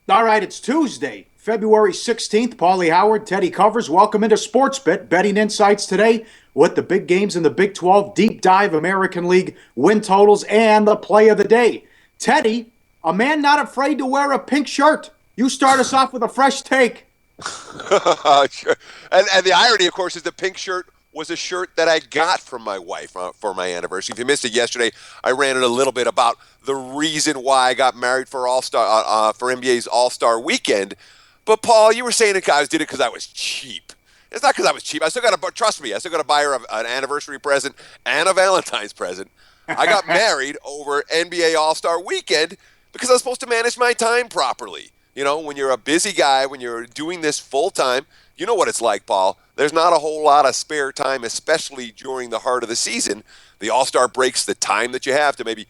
All right, it's Tuesday, February 16th. Paulie Howard, Teddy Covers. Welcome into SportsBIT. Betting insights today with the big games in the Big 12, deep dive American League win totals, and the play of the day. Teddy, a man not afraid to wear a pink shirt. You start us off with a fresh take. Sure. And the irony, of course, is the pink shirt was a shirt that I got from my wife for my anniversary. If you missed it yesterday, I ran it a little bit about the reason why I got married for for NBA's All-Star Weekend. But Paul, you were saying that I did it because I was cheap. It's not because I was cheap. I still got to trust me. I still got to buy her an anniversary present and a Valentine's present. I got married over NBA All-Star Weekend because I was supposed to manage my time properly. You know, when you're a busy guy, when you're doing this full time, you know what it's like, Paul. There's not a whole lot of spare time, especially during the heart of the season. The All-Star breaks the time that you have to maybe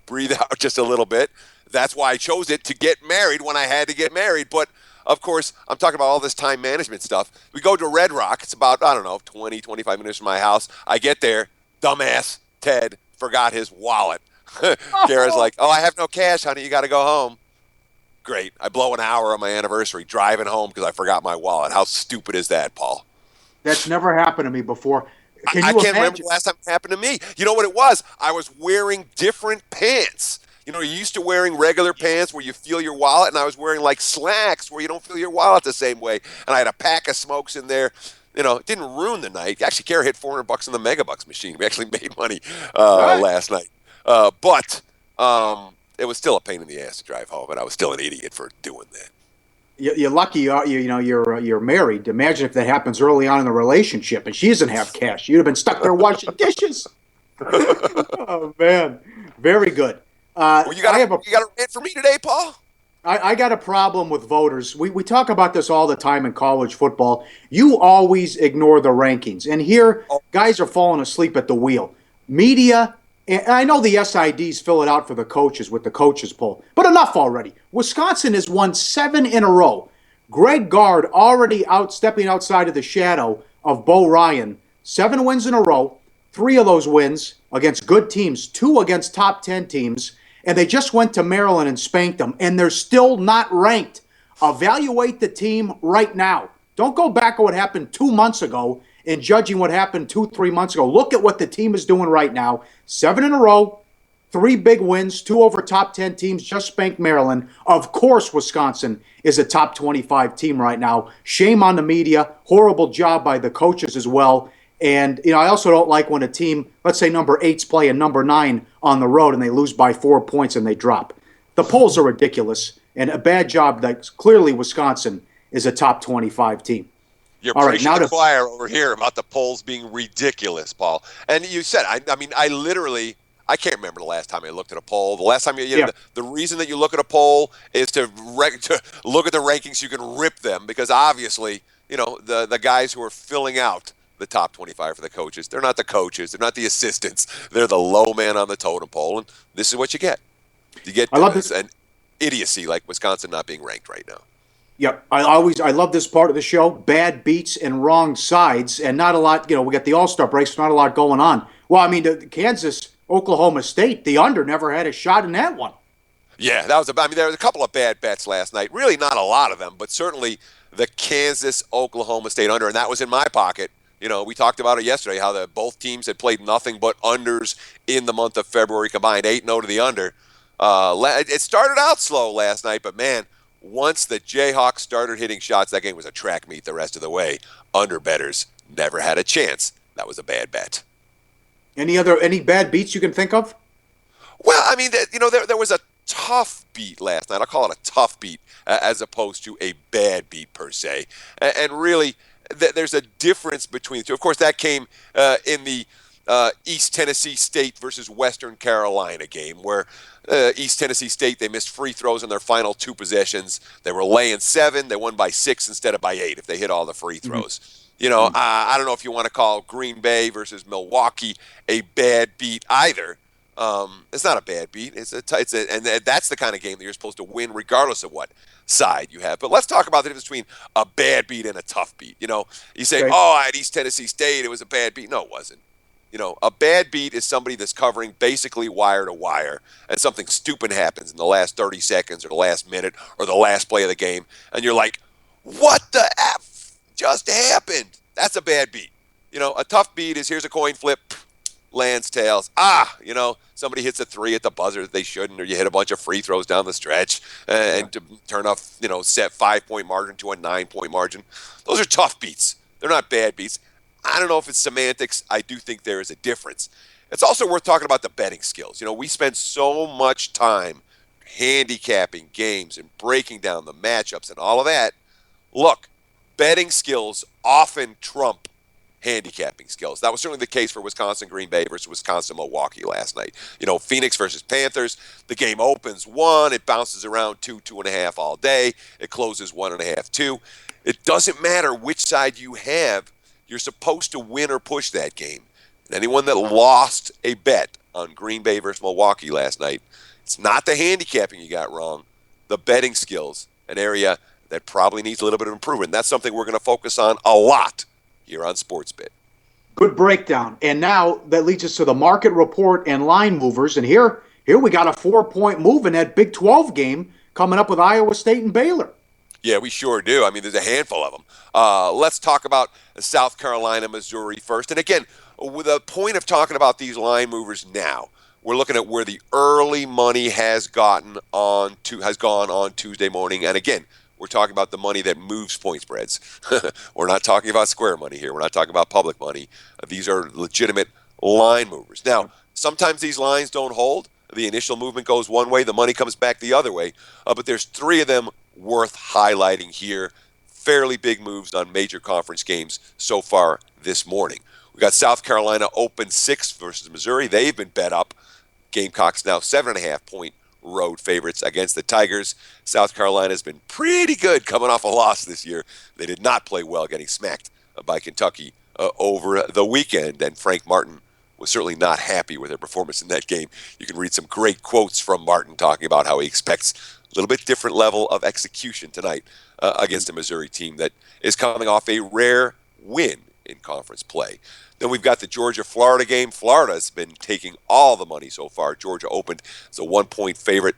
breathe out just a little bit. That's why I chose it to get married when I had to get married. But, of course, I'm talking about all this time management stuff. We go to Red Rock. It's about, 20, 25 minutes from my house. I get there. Dumbass Ted forgot his wallet. Kara's like, I have no cash, honey. You got to go home. Great. I blow an hour on my anniversary driving home because I forgot my wallet. How stupid is that, Paul? That's never happened to me before. I can't remember the last time it happened to me. You know what it was? I was wearing different pants. You know, you're used to wearing regular pants where you feel your wallet, and I was wearing like slacks where you don't feel your wallet the same way. And I had a pack of smokes in there. You know, it didn't ruin the night. Actually, Kara hit $400 in the Megabucks machine. We actually made money last night. But it was still a pain in the ass to drive home, and I was still an idiot for doing that. You're lucky. You're married. Imagine if that happens early on in the relationship, and she doesn't have cash. You'd have been stuck there washing dishes. Oh man, very good. Well, you got a rant for me today, Paul? I got a problem with voters. We talk about this all the time in college football. You always ignore the rankings, and here guys are falling asleep at the wheel. Media. And I know the SIDs fill it out for the coaches with the coaches poll, but enough already. Wisconsin has won 7 in a row. Greg Gard already stepping outside of the shadow of Bo Ryan. 7 wins in a row. 3 of those wins against good teams, 2 against top 10 teams, and they just went to Maryland and spanked them, and they're still not ranked. Evaluate the team right now. Don't go back on what happened 2 months ago and judging what happened 2-3 months ago. Look at what the team is doing right now. 7 in a row, 3 big wins, 2 over top 10 teams, just spanked Maryland. Of course, Wisconsin is a top 25 team right now. Shame on the media. Horrible job by the coaches as well. And, I also don't like when a team, let's say number 8's playing number 9 on the road and they lose by 4 points and they drop. The polls are ridiculous and a bad job that clearly Wisconsin is a top 25 team. You're preaching to the choir over here about the polls being ridiculous, Paul. And you said, I can't remember the last time I looked at a poll. The last time the reason that you look at a poll is to look at the rankings. You can rip them because obviously, the guys who are filling out the top 25 for the coaches, they're not the coaches, they're not the assistants, they're the low man on the totem pole, and this is what you get. You get an idiocy like Wisconsin not being ranked right now. Yep. I love this part of the show. Bad beats and wrong sides, and not a lot. We got the All-Star breaks, not a lot going on. Well, I mean, the Kansas, Oklahoma State, the under never had a shot in that one. Yeah, there was a couple of bad bets last night. Really, not a lot of them, but certainly the Kansas Oklahoma State under, and that was in my pocket. We talked about it yesterday, how both teams had played nothing but unders in the month of February combined, 8-0 to the under. It started out slow last night, but man. Once the Jayhawks started hitting shots, that game was a track meet the rest of the way. Under bettors never had a chance. That was a bad bet. Any bad beats you can think of? Well, I mean, there was a tough beat last night. I'll call it a tough beat as opposed to a bad beat per se. And really, there's a difference between the two. Of course, that came in the East Tennessee State versus Western Carolina game where East Tennessee State, they missed free throws in their final 2 possessions. They were laying 7. They won by 6 instead of by 8 if they hit all the free throws. Mm-hmm. I don't know if you want to call Green Bay versus Milwaukee a bad beat either. It's not a bad beat. And that's the kind of game that you're supposed to win regardless of what side you have. But let's talk about the difference between a bad beat and a tough beat. You say, okay. At East Tennessee State, it was a bad beat. No, it wasn't. A bad beat is somebody that's covering basically wire to wire, and something stupid happens in the last 30 seconds or the last minute or the last play of the game, and you're like, what the F just happened? That's a bad beat. A tough beat is here's a coin flip, lands tails. Somebody hits a 3 at the buzzer that they shouldn't, or you hit a bunch of free throws down the stretch and to turn off, set 5-point margin to a 9-point margin. Those are tough beats. They're not bad beats. I don't know if it's semantics. I do think there is a difference. It's also worth talking about the betting skills. We spend so much time handicapping games and breaking down the matchups and all of that. Look, betting skills often trump handicapping skills. That was certainly the case for Wisconsin Green Bay versus Wisconsin Milwaukee last night. Phoenix versus Panthers, the game opens 1, it bounces around 2, 2.5 all day, it closes 1.5, 2. It doesn't matter which side you have, you're supposed to win or push that game. And anyone that lost a bet on Green Bay versus Milwaukee last night, it's not the handicapping you got wrong, the betting skills, an area that probably needs a little bit of improvement. That's something we're going to focus on a lot here on SportsBit. Good breakdown. And now that leads us to the market report and line movers. And here we got a 4-point move in that Big 12 game coming up with Iowa State and Baylor. Yeah, we sure do. I mean, there's a handful of them. Let's talk about South Carolina, Missouri first. And again, with a point of talking about these line movers now, we're looking at where the early money has gone on Tuesday morning. And again, we're talking about the money that moves point spreads. We're not talking about square money here. We're not talking about public money. These are legitimate line movers. Now, sometimes these lines don't hold. The initial movement goes one way, the money comes back the other way. But there's 3 of them worth highlighting here. Fairly big moves on major conference games so far this morning. We got South Carolina open 6 versus Missouri. They've been bet up. Gamecocks now 7.5-point road favorites against the Tigers. South Carolina's been pretty good coming off a loss this year. They did not play well, getting smacked by Kentucky over the weekend, and Frank Martin was certainly not happy with their performance in that game. You can read some great quotes from Martin talking about how he expects a little bit different level of execution tonight against a Missouri team that is coming off a rare win in conference play. Then we've got the Georgia-Florida game. Florida's been taking all the money so far. Georgia opened as a 1-point favorite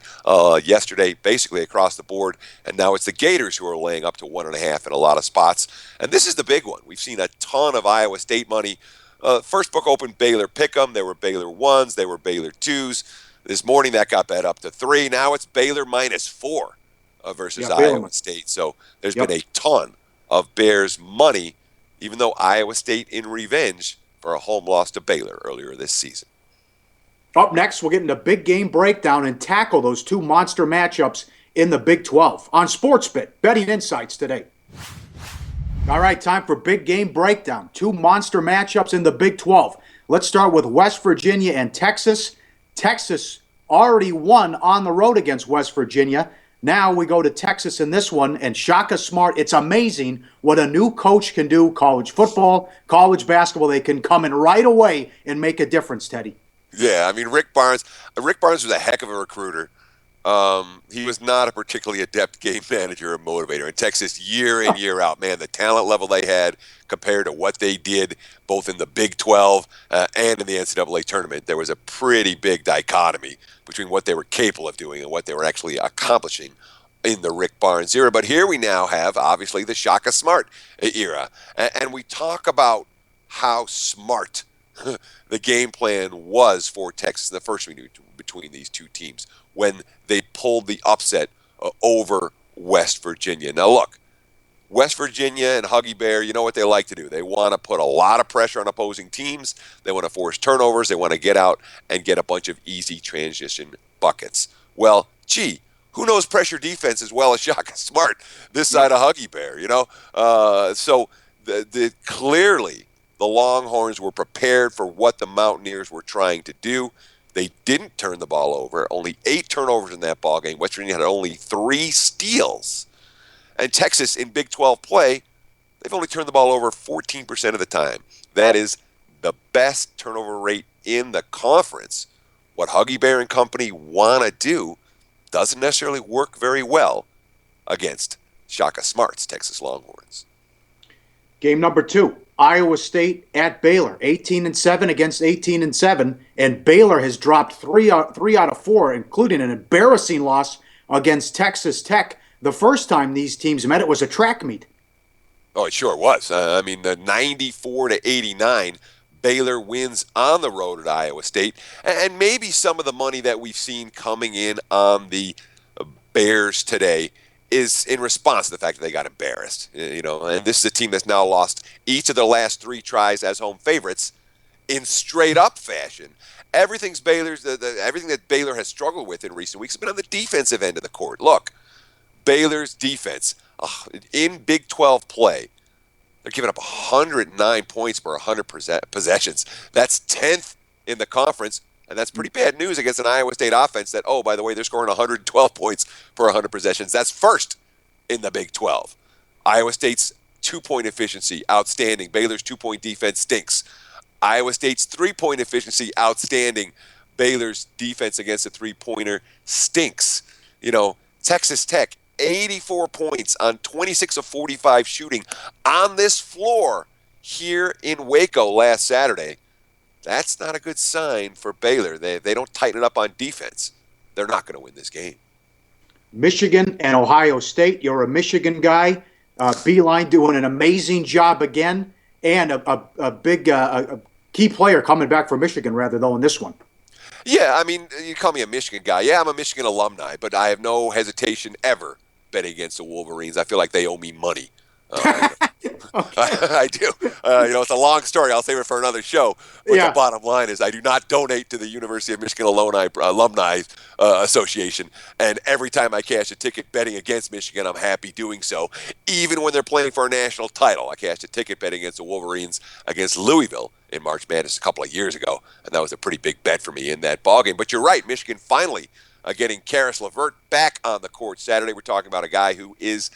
yesterday, basically across the board. And now it's the Gators who are laying up to 1.5 in a lot of spots. And this is the big one. We've seen a ton of Iowa State money. First book opened Baylor Pick'em. There were Baylor 1s. There were Baylor 2s. This morning that got bet up to 3. Now it's Baylor -4 versus Iowa State. So there's been a ton of Bears money, even though Iowa State in revenge for a home loss to Baylor earlier this season. Up next, we'll get into big game breakdown and tackle those 2 monster matchups in the Big 12 on SportsBit, betting insights today. All right, time for big game breakdown. 2 monster matchups in the Big 12. Let's start with West Virginia and Texas. Texas already won on the road against West Virginia. Now we go to Texas in this one, and Shaka Smart, it's amazing what a new coach can do. College football, college basketball, they can come in right away and make a difference, Teddy. Yeah, I mean, Rick Barnes was a heck of a recruiter. He was not a particularly adept game manager or motivator. In Texas, year in, year out, man, the talent level they had compared to what they did both in the Big 12 and in the NCAA tournament, there was a pretty big dichotomy between what they were capable of doing and what they were actually accomplishing in the Rick Barnes era. But here we now have, obviously, the Shaka Smart era. And we talk about how smart the game plan was for Texas in the first meeting between these 2 teams when they pulled the upset over West Virginia. Now, look, West Virginia and Huggy Bear, you know what they like to do. They want to put a lot of pressure on opposing teams. They want to force turnovers. They want to get out and get a bunch of easy transition buckets. Well, gee, who knows pressure defense as well as Shaka Smart this side of Huggy Bear, So clearly the Longhorns were prepared for what the Mountaineers were trying to do. They didn't turn the ball over. Only 8 turnovers in that ball game. West Virginia had only 3 steals. And Texas, in Big 12 play, they've only turned the ball over 14% of the time. That is the best turnover rate in the conference. What Huggy Bear and company want to do doesn't necessarily work very well against Shaka Smart's Texas Longhorns. Game number 2, Iowa State at Baylor, 18-7 against 18-7, and Baylor has dropped three out of 4, including an embarrassing loss against Texas Tech. The first time these teams met, it was a track meet. Oh, it sure was. I mean, the 94-89, Baylor wins on the road at Iowa State, and maybe some of the money that we've seen coming in on the Bears today is in response to the fact that they got embarrassed. And this is a team that's now lost each of their last 3 tries as home favorites in straight up fashion. Everything's Baylor's everything that Baylor has struggled with in recent weeks has been on the defensive end of the court. Look, Baylor's defense in Big 12 play, they're giving up 109 points per 100 possessions. That's 10th in the conference, and that's pretty bad news against an Iowa State offense that, oh, by the way, they're scoring 112 points per 100 possessions. That's first in the Big 12. Iowa State's 2-point efficiency, outstanding. Baylor's 2-point defense stinks. Iowa State's 3-point efficiency, outstanding. Baylor's defense against a 3-pointer stinks. Texas Tech, 84 points on 26 of 45 shooting on this floor here in Waco last Saturday. That's not a good sign for Baylor. They don't tighten it up on defense. They're not going to win this game. Michigan and Ohio State. You're a Michigan guy. Beeline doing an amazing job again, and a big key player coming back for Michigan rather though in this one. Yeah, I mean, you call me a Michigan guy. Yeah, I'm a Michigan alumni, but I have no hesitation ever betting against the Wolverines. I feel like they owe me money. I do. It's a long story. I'll save it for another show. But the bottom line is I do not donate to the University of Michigan Alumni Association. And every time I cash a ticket betting against Michigan, I'm happy doing so. Even when they're playing for a national title. I cashed a ticket betting against the Wolverines against Louisville in March Madness a couple of years ago. And that was a pretty big bet for me in that ballgame. But you're right. Michigan finally getting CARIS LEVERT back on the court Saturday. We're talking about a guy who is,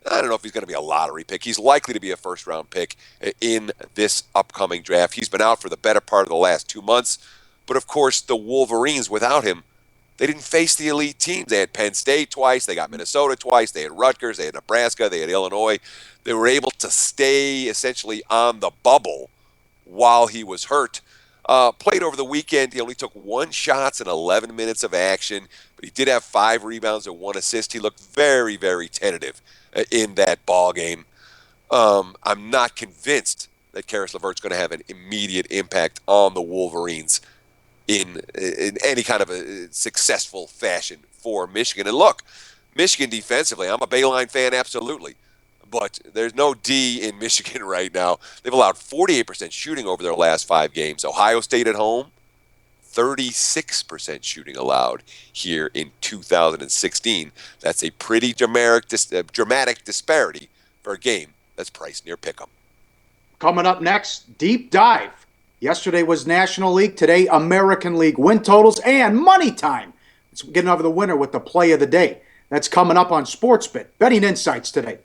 I don't know if he's going to be a lottery pick. He's likely to be a first-round pick in this upcoming draft. He's been out for the better part of the last 2 months. But, of course, the Wolverines, without him, they didn't face the elite teams. They had Penn State twice. They got Minnesota twice. They had Rutgers. They had Nebraska. They had Illinois. They were able to stay essentially on the bubble while he was hurt. Played over the weekend. He only took 1 shot in 11 minutes of action, but he did have 5 rebounds and 1 assist. He looked very, very tentative in that ball game. I'm not convinced that CARIS LEVERT's going to have an immediate impact on the Wolverines in any kind of a successful fashion for Michigan. And look, Michigan defensively, I'm a Bayline fan, absolutely. But there's no D in Michigan right now. They've allowed 48% shooting over their last 5 games. Ohio State at home, 36% shooting allowed here in 2016. That's a pretty dramatic disparity for a game that's priced near pick'em. Coming up next, deep dive. Yesterday was National League. Today, American League win totals and money time. It's getting over the winner with the play of the day. That's coming up on SportsBIT. Betting insights today.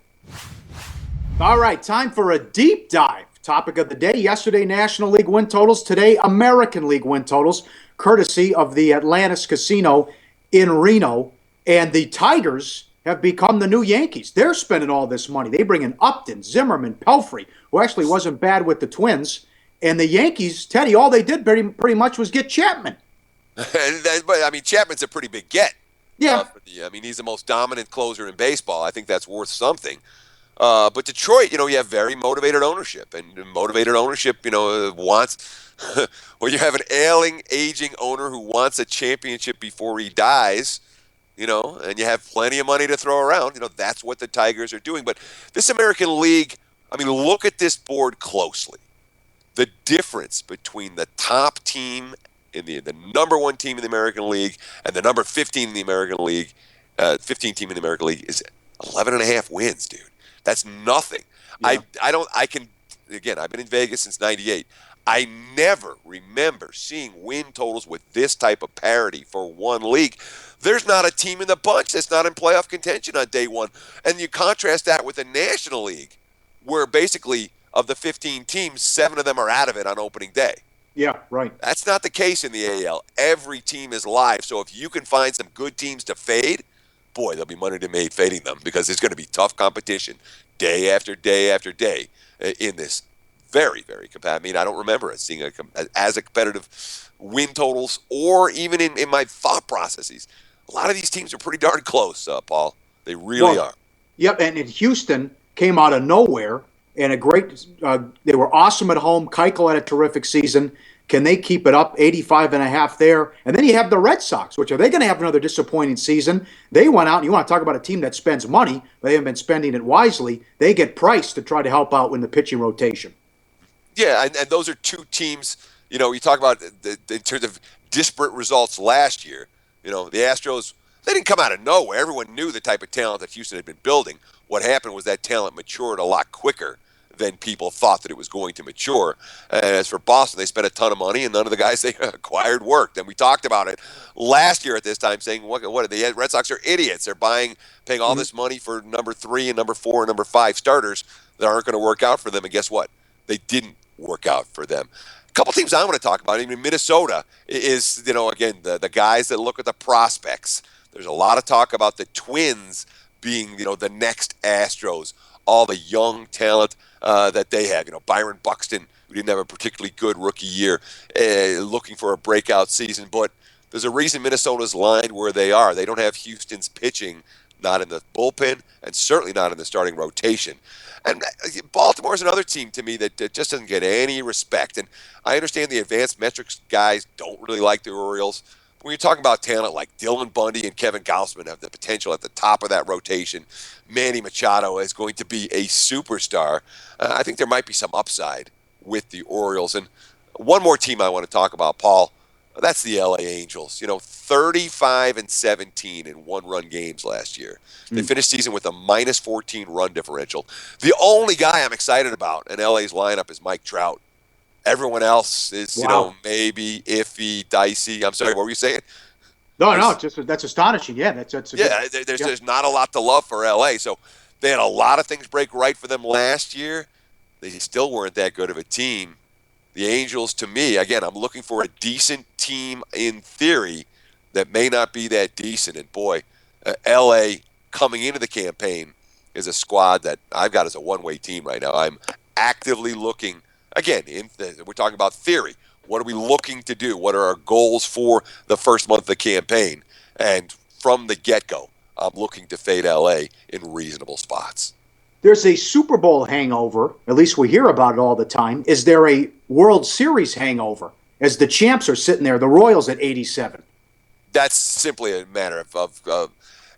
All right, time for a deep dive. Topic of the day, yesterday National League win totals, today American League win totals, courtesy of the Atlantis Casino in Reno. And the Tigers have become the new Yankees. They're spending all this money. They bring in Upton, Zimmerman, Pelfrey, who actually wasn't bad with the Twins. And the Yankees, Teddy, all they did pretty much was get Chapman. But, I mean, Chapman's a pretty big get. Yeah. He's the most dominant closer in baseball. I think that's worth something. But Detroit, you have very motivated ownership. And motivated ownership, wants, well, you have an ailing, aging owner who wants a championship before he dies, and you have plenty of money to throw around. That's what the Tigers are doing. But this American League, look at this board closely. The difference between the top team in the number 1 team in the American League and the number 15 in the American League, 15 team in the American League is 11.5 wins, dude. That's nothing. Yeah. I've been in Vegas since '98. I never remember seeing win totals with this type of parity for one league. There's not a team in the bunch that's not in playoff contention on day one. And you contrast that with the National League, where basically of the 15 teams, 7 of them are out of it on opening day. Yeah, right. That's not the case in the AL. Every team is live. So if you can find some good teams to fade, boy, there'll be money to be made fading them because it's going to be tough competition day after day after day in this very, very competitive. I mean, I don't remember seeing as a competitive win totals or even in my thought processes. A lot of these teams are pretty darn close, Paul. They really are. Yep, and in Houston came out of nowhere and a great. They were awesome at home. Keuchel had a terrific season. Can they keep it up? 85.5 there. And then you have the Red Sox, which are they going to have another disappointing season? They went out, and you want to talk about a team that spends money, but they haven't been spending it wisely. They get Price to try to help out in the pitching rotation. Yeah, and those are two teams, you talk about in terms of disparate results last year. The Astros, they didn't come out of nowhere. Everyone knew the type of talent that Houston had been building. What happened was that talent matured a lot quicker than people thought that it was going to mature. And as for Boston, they spent a ton of money, and none of the guys they acquired worked. And we talked about it last year at this time, saying, what are the Red Sox are idiots. They're paying all this money for number 3 and number 4 and number 5 starters that aren't going to work out for them. And guess what? They didn't work out for them. A couple teams I want to talk about. Even Minnesota is, again, the guys that look at the prospects. There's a lot of talk about the Twins being, the next Astros, all the young talent that they have. Byron Buxton, who didn't have a particularly good rookie year, looking for a breakout season. But there's a reason Minnesota's lined where they are. They don't have Houston's pitching, not in the bullpen, and certainly not in the starting rotation. And Baltimore's another team to me that just doesn't get any respect. And I understand the advanced metrics guys don't really like the Orioles. When you're talking about talent like Dylan Bundy and Kevin Gausman have the potential at the top of that rotation, Manny Machado is going to be a superstar. I think there might be some upside with the Orioles. And one more team I want to talk about, Paul, that's the LA Angels. 35-17 in one-run games last year. They finished season with a minus 14 run differential. The only guy I'm excited about in LA's lineup is Mike Trout. Everyone else is, maybe iffy, dicey. I'm sorry, what were you saying? No, that's astonishing. Yeah, there's not a lot to love for LA. So they had a lot of things break right for them last year. They still weren't that good of a team. The Angels, to me, again, I'm looking for a decent team in theory that may not be that decent. And boy, LA coming into the campaign is a squad that I've got as a one-way team right now. I'm actively looking. Again, we're talking about theory. What are we looking to do? What are our goals for the first month of the campaign? And from the get-go, I'm looking to fade LA in reasonable spots. There's a Super Bowl hangover. At least we hear about it all the time. Is there a World Series hangover? As the champs are sitting there, the Royals at 87. That's simply a matter of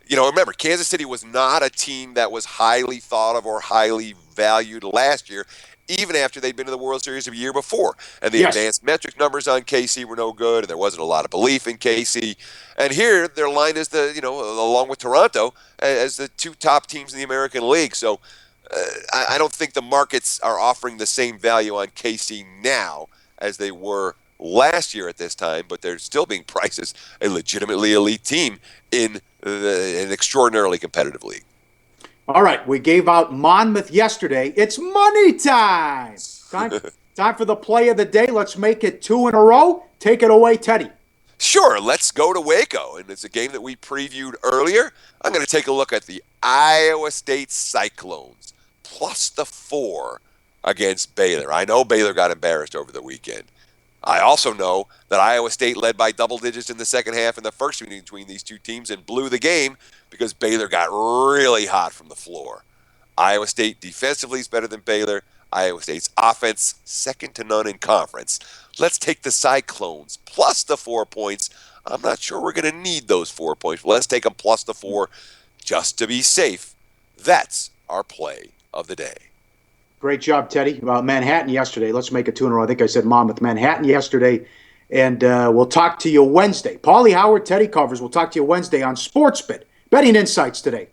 remember, Kansas City was not a team that was highly thought of or highly valued last year, even after they'd been to the World Series a year before. And the advanced metric numbers on KC were no good, and there wasn't a lot of belief in KC. And here, they're lined as along with Toronto, as the two top teams in the American League. So I don't think the markets are offering the same value on KC now as they were last year at this time, but they're still being priced as a legitimately elite team in an extraordinarily competitive league. All right, we gave out Monmouth yesterday. It's money time. Time for the play of the day. Let's make it 2 in a row. Take it away, Teddy. Sure, let's go to Waco, and it's a game that we previewed earlier. I'm going to take a look at the Iowa State Cyclones, plus the 4 against Baylor. I know Baylor got embarrassed over the weekend. I also know that Iowa State led by double digits in the second half in the first meeting between these two teams and blew the game because Baylor got really hot from the floor. Iowa State defensively is better than Baylor. Iowa State's offense, second to none in conference. Let's take the Cyclones plus the 4 points. I'm not sure we're going to need those 4 points, but let's take them plus the 4 just to be safe. That's our play of the day. Great job, Teddy. Manhattan yesterday. Let's make it 2 in a row. I think I said Monmouth. Manhattan yesterday. And we'll talk to you Wednesday. Paulie Howard, Teddy Covers. We'll talk to you Wednesday on SportsBIT. Betting Insights today.